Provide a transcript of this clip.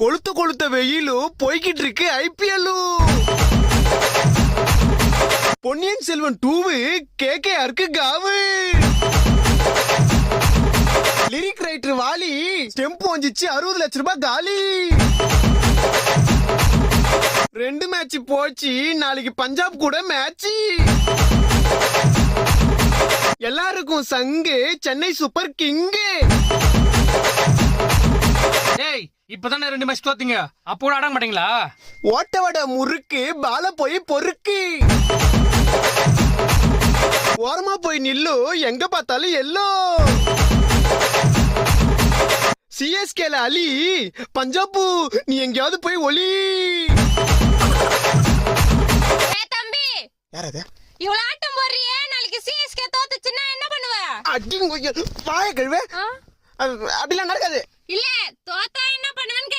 கொளுத்த கொளுத்த வெயிலும் போய்கிட்டு இருக்கு ஐபிஎல். பொன்னியின் செல்வன் 2 கேகேஆருக்கு காவு. லிரிக் ரைட்டர் வாலி ஸ்டெம்ப் வந்துச்சு 60 லட்சம் ரூபாய் காலி. 2 மேட்ச் போச்சு, நாளைக்கு பஞ்சாப் கூட மேட்ச். எல்லாருக்கும் சங்கு சென்னை சூப்பர் கிங்கு. ஏய் இப்பதானே 2 மேட்ச் தோத்தீங்க, அப்போ கூட ஆட மாட்டீங்களா? ஓட்ட வட முறுக்கு பால போய் பொறுக்கு. ஓரமா போய் நில்லு, எங்க பார்த்தாலும் எல்லோ. சிஎஸ்கேல அலி, பஞ்சாபு நீ எங்கயாவது போய் ஒலி. தம்பி யாரது? இவ்வளவு ஆட்டம் போடுறியே, நாளைக்கு சிஎஸ்கே தோத்துச்சுன்னா என்ன பண்ணுவ? அடிங்க வாய கழுவே. அப்படிலாம் நடக்காது. இல்ல தோத்தா என்ன பண்ணுவேன்னு கேக்குறேன்.